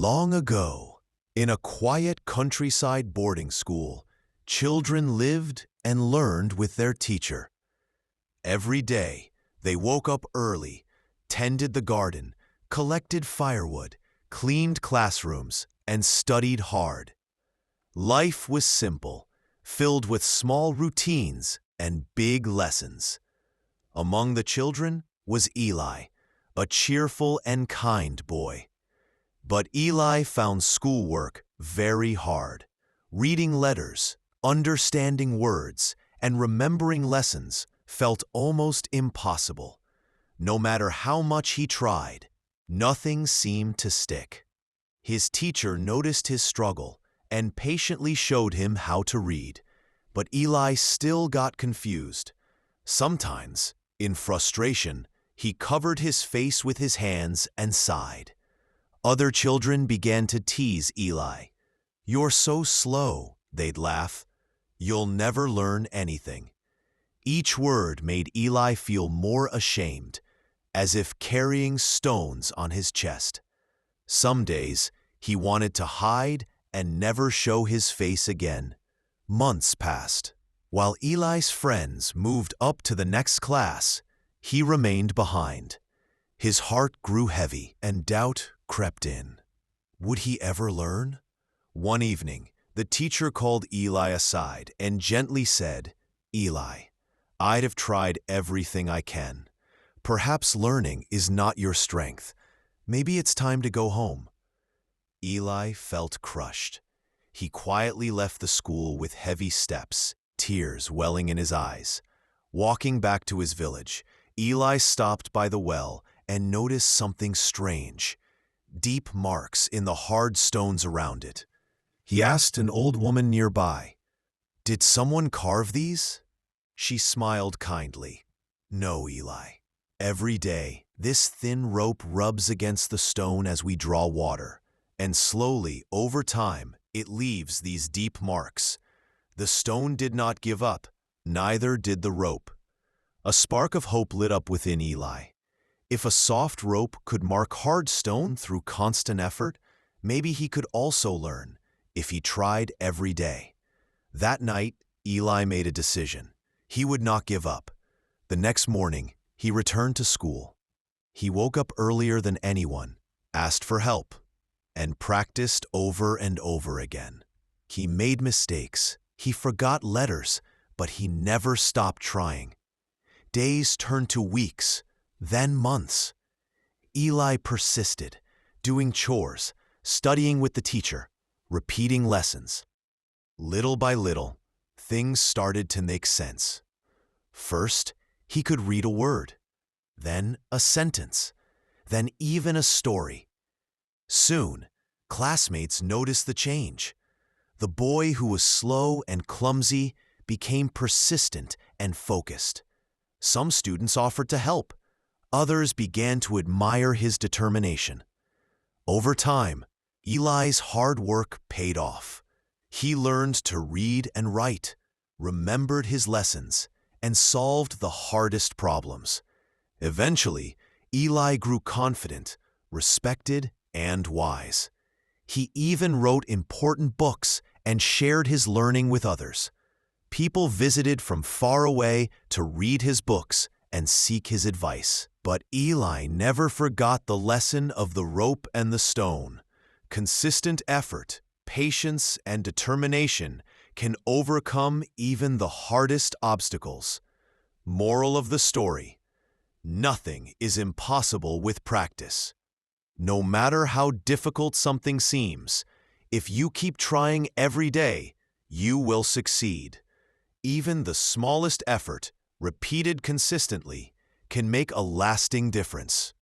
Long ago, in a quiet countryside boarding school, children lived and learned with their teacher. Every day, they woke up early, tended the garden, collected firewood, cleaned classrooms, and studied hard. Life was simple, filled with small routines and big lessons. Among the children was Eli, a cheerful and kind boy. But Eli found schoolwork very hard. Reading letters, understanding words, and remembering lessons felt almost impossible. No matter how much he tried, nothing seemed to stick. His teacher noticed his struggle and patiently showed him how to read, but Eli still got confused. Sometimes, in frustration, he covered his face with his hands and sighed. Other children began to tease Eli. "You're so slow," they'd laugh. "You'll never learn anything." Each word made Eli feel more ashamed, as if carrying stones on his chest. Some days, he wanted to hide and never show his face again. Months passed. While Eli's friends moved up to the next class, he remained behind. His heart grew heavy and doubt crept in. Would he ever learn? One evening, the teacher called Eli aside and gently said, "Eli, I'd have tried everything I can. Perhaps learning is not your strength. Maybe it's time to go home." Eli felt crushed. He quietly left the school with heavy steps, tears welling in his eyes. Walking back to his village, Eli stopped by the well and noticed something strange. Deep marks in the hard stones around it. He asked an old woman nearby, "Did someone carve these?" She smiled kindly. "No, Eli. Every day, this thin rope rubs against the stone as we draw water, and slowly, over time, it leaves these deep marks. The stone did not give up, neither did the rope." A spark of hope lit up within Eli. If a soft rope could mark hard stone through constant effort, maybe he could also learn, if he tried every day. That night, Eli made a decision. He would not give up. The next morning, he returned to school. He woke up earlier than anyone, asked for help, and practiced over and over again. He made mistakes. He forgot letters, but he never stopped trying. Days turned to weeks, then months. Eli persisted, doing chores, studying with the teacher, repeating lessons. Little by little, things started to make sense. First, he could read a word, then a sentence, then even a story. Soon, classmates noticed the change. The boy who was slow and clumsy became persistent and focused. Some students offered to help. Others began to admire his determination. Over time, Eli's hard work paid off. He learned to read and write, remembered his lessons, and solved the hardest problems. Eventually, Eli grew confident, respected, and wise. He even wrote important books and shared his learning with others. People visited from far away to read his books and seek his advice. But Eli never forgot the lesson of the rope and the stone. Consistent effort, patience, and determination can overcome even the hardest obstacles. Moral of the story: nothing is impossible with practice. No matter how difficult something seems, if you keep trying every day, you will succeed. Even the smallest effort, repeated consistently, can make a lasting difference.